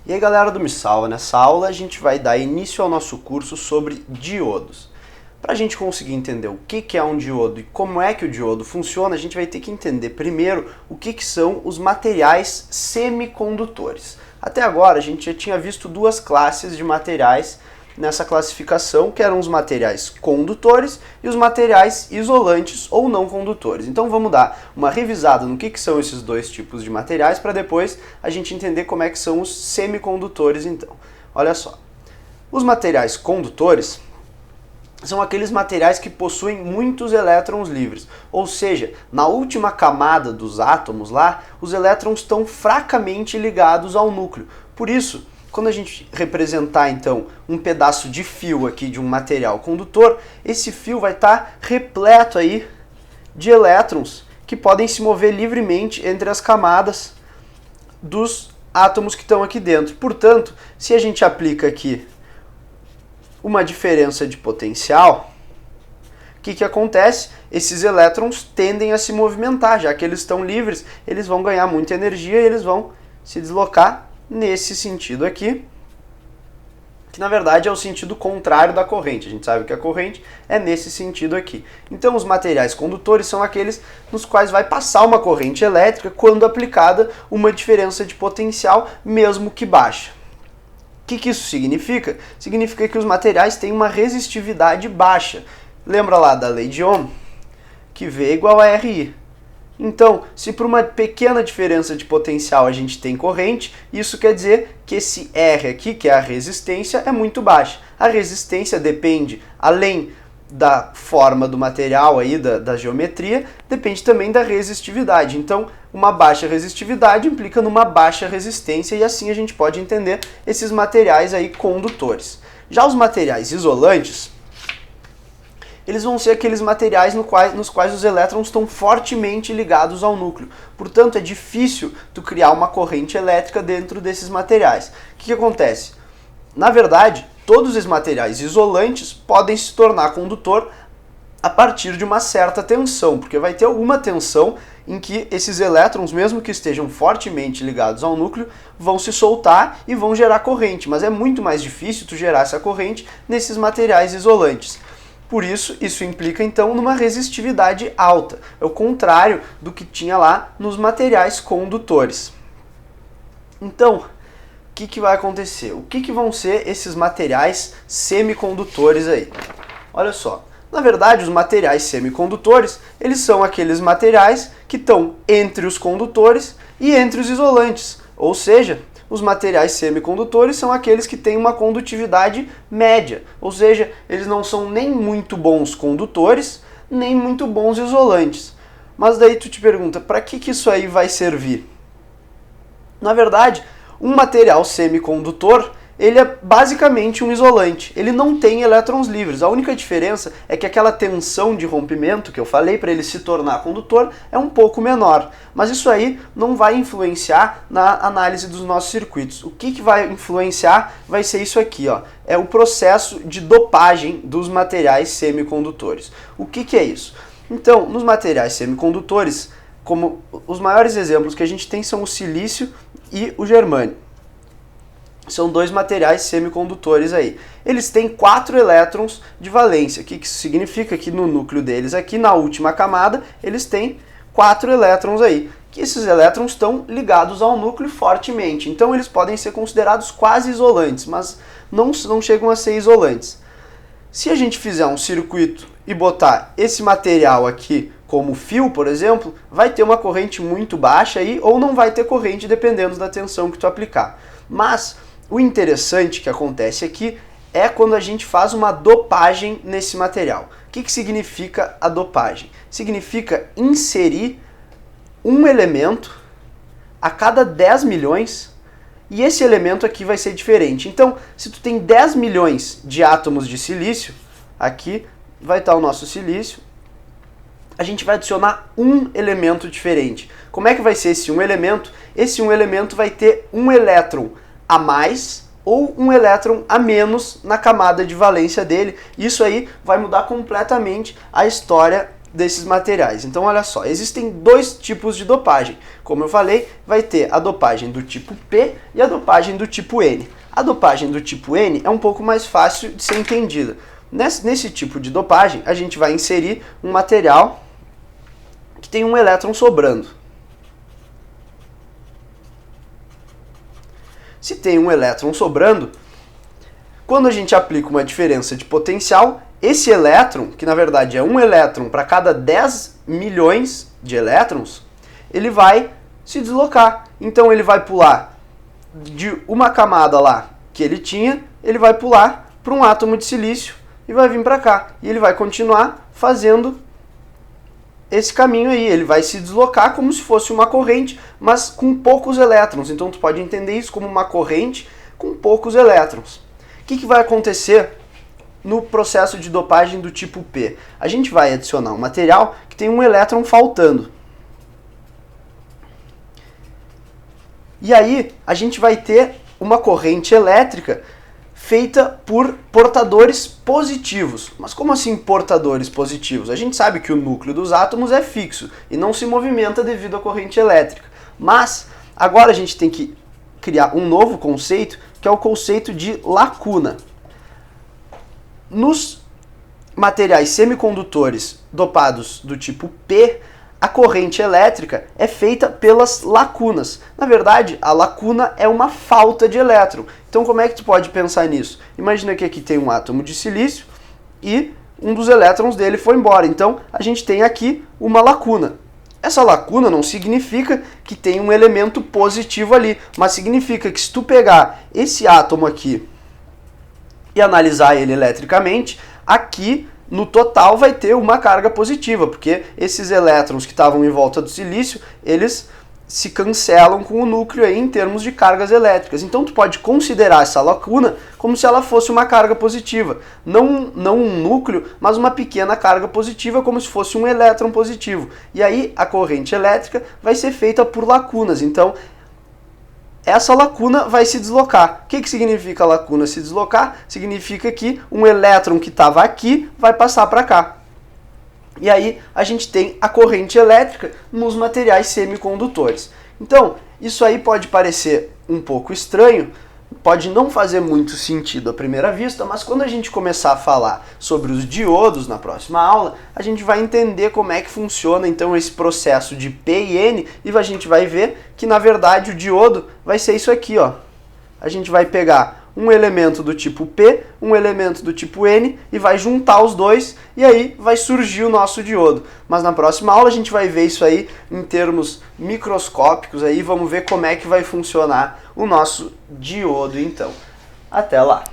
E aí galera do Me Salva, nessa aula a gente vai dar início ao nosso curso sobre diodos. Para a gente conseguir entender o que é um diodo e como é que o diodo funciona, a gente vai ter que entender primeiro o que são os materiais semicondutores. Até agora a gente já tinha visto duas classes de materiais nessa classificação, que eram os materiais condutores e os materiais isolantes ou não condutores. Então vamos dar uma revisada no que são esses dois tipos de materiais para depois a gente entender como é que são os semicondutores então. Olha só, os materiais condutores são aqueles materiais que possuem muitos elétrons livres, ou seja, na última camada dos átomos lá, os elétrons estão fracamente ligados ao núcleo. Por isso, quando a gente representar então um pedaço de fio aqui de um material condutor, esse fio vai estar repleto aí de elétrons que podem se mover livremente entre as camadas dos átomos que estão aqui dentro. Portanto, se a gente aplica aqui uma diferença de potencial, o que acontece? Esses elétrons tendem a se movimentar, já que eles estão livres, eles vão ganhar muita energia e eles vão se deslocar nesse sentido aqui, que na verdade é o sentido contrário da corrente. A gente sabe que a corrente é nesse sentido aqui. Então os materiais condutores são aqueles nos quais vai passar uma corrente elétrica quando aplicada uma diferença de potencial, mesmo que baixa. O que isso significa? Significa que os materiais têm uma resistividade baixa. Lembra lá da lei de Ohm? Que V é igual a RI. Então, se por uma pequena diferença de potencial a gente tem corrente, isso quer dizer que esse R aqui, que é a resistência, é muito baixa. A resistência depende, além da forma do material, aí, da geometria, depende também da resistividade. Então, uma baixa resistividade implica numa baixa resistência e assim a gente pode entender esses materiais aí condutores. Já os materiais isolantes, eles vão ser aqueles materiais nos quais os elétrons estão fortemente ligados ao núcleo. Portanto, é difícil tu criar uma corrente elétrica dentro desses materiais. O que acontece? Na verdade, todos os materiais isolantes podem se tornar condutor a partir de uma certa tensão, porque vai ter alguma tensão em que esses elétrons, mesmo que estejam fortemente ligados ao núcleo, vão se soltar e vão gerar corrente, mas é muito mais difícil tu gerar essa corrente nesses materiais isolantes. Por isso, isso implica então numa resistividade alta, é o contrário do que tinha lá nos materiais condutores. Então, o que vai acontecer? O que vão ser esses materiais semicondutores aí? Olha só, na verdade os materiais semicondutores, eles são aqueles materiais que estão entre os condutores e entre os isolantes, ou seja, os materiais semicondutores são aqueles que têm uma condutividade média, ou seja, eles não são nem muito bons condutores, nem muito bons isolantes. Mas daí tu te pergunta, para que isso aí vai servir? Na verdade, um material semicondutor, ele é basicamente um isolante, ele não tem elétrons livres. A única diferença é que aquela tensão de rompimento que eu falei para ele se tornar condutor é um pouco menor. Mas isso aí não vai influenciar na análise dos nossos circuitos. O que vai influenciar vai ser isso aqui, ó. É o processo de dopagem dos materiais semicondutores. O que é isso? Então, nos materiais semicondutores, como os maiores exemplos que a gente tem são o silício e o germânio. São dois materiais semicondutores aí. Eles têm 4 elétrons de valência. O que isso significa? Que no núcleo deles aqui, na última camada, eles têm 4 elétrons aí. Que esses elétrons estão ligados ao núcleo fortemente. Então eles podem ser considerados quase isolantes, mas não chegam a ser isolantes. Se a gente fizer um circuito e botar esse material aqui como fio, por exemplo, vai ter uma corrente muito baixa aí, ou não vai ter corrente dependendo da tensão que tu aplicar. Mas o interessante que acontece aqui é quando a gente faz uma dopagem nesse material. O que significa a dopagem? Significa inserir um elemento a cada 10 milhões e esse elemento aqui vai ser diferente. Então, se tu tem 10 milhões de átomos de silício, aqui vai estar o nosso silício, a gente vai adicionar um elemento diferente. Como é que vai ser esse um elemento? Esse um elemento vai ter um elétron a mais ou um elétron a menos na camada de valência dele. Isso aí vai mudar completamente a história desses materiais. Então olha só, existem dois tipos de dopagem. Como eu falei, vai ter a dopagem do tipo P e a dopagem do tipo N. A dopagem do tipo N é um pouco mais fácil de ser entendida. Nesse tipo de dopagem, a gente vai inserir um material que tem um elétron sobrando. Se tem um elétron sobrando, quando a gente aplica uma diferença de potencial, esse elétron, que na verdade é um elétron para cada 10 milhões de elétrons, ele vai se deslocar. Então ele vai pular de uma camada lá que ele tinha, ele vai pular para um átomo de silício e vai vir para cá. E ele vai continuar fazendo esse caminho aí, ele vai se deslocar como se fosse uma corrente, mas com poucos elétrons. Então tu pode entender isso como uma corrente com poucos elétrons. O que vai acontecer no processo de dopagem do tipo P? A gente vai adicionar um material que tem um elétron faltando. E aí a gente vai ter uma corrente elétrica feita por portadores positivos. Mas como assim portadores positivos? A gente sabe que o núcleo dos átomos é fixo e não se movimenta devido à corrente elétrica. Mas agora a gente tem que criar um novo conceito, que é o conceito de lacuna. Nos materiais semicondutores dopados do tipo P, a corrente elétrica é feita pelas lacunas. Na verdade, a lacuna é uma falta de elétron. Então como é que tu pode pensar nisso? Imagina que aqui tem um átomo de silício e um dos elétrons dele foi embora. Então a gente tem aqui uma lacuna. Essa lacuna não significa que tem um elemento positivo ali, mas significa que se tu pegar esse átomo aqui e analisar ele eletricamente, aqui no total vai ter uma carga positiva, porque esses elétrons que estavam em volta do silício, eles se cancelam com o núcleo aí em termos de cargas elétricas. Então tu pode considerar essa lacuna como se ela fosse uma carga positiva. Não um núcleo, mas uma pequena carga positiva, como se fosse um elétron positivo. E aí a corrente elétrica vai ser feita por lacunas. Então essa lacuna vai se deslocar. O que significa a lacuna se deslocar? Significa que um elétron que estava aqui vai passar para cá. E aí a gente tem a corrente elétrica nos materiais semicondutores. Então, isso aí pode parecer um pouco estranho, pode não fazer muito sentido à primeira vista, mas quando a gente começar a falar sobre os diodos na próxima aula, a gente vai entender como é que funciona então esse processo de P e N e a gente vai ver que na verdade o diodo vai ser isso aqui, ó. A gente vai pegar um elemento do tipo P, um elemento do tipo N e vai juntar os dois e aí vai surgir o nosso diodo. Mas na próxima aula a gente vai ver isso aí em termos microscópicos, aí vamos ver como é que vai funcionar o nosso diodo então. Até lá!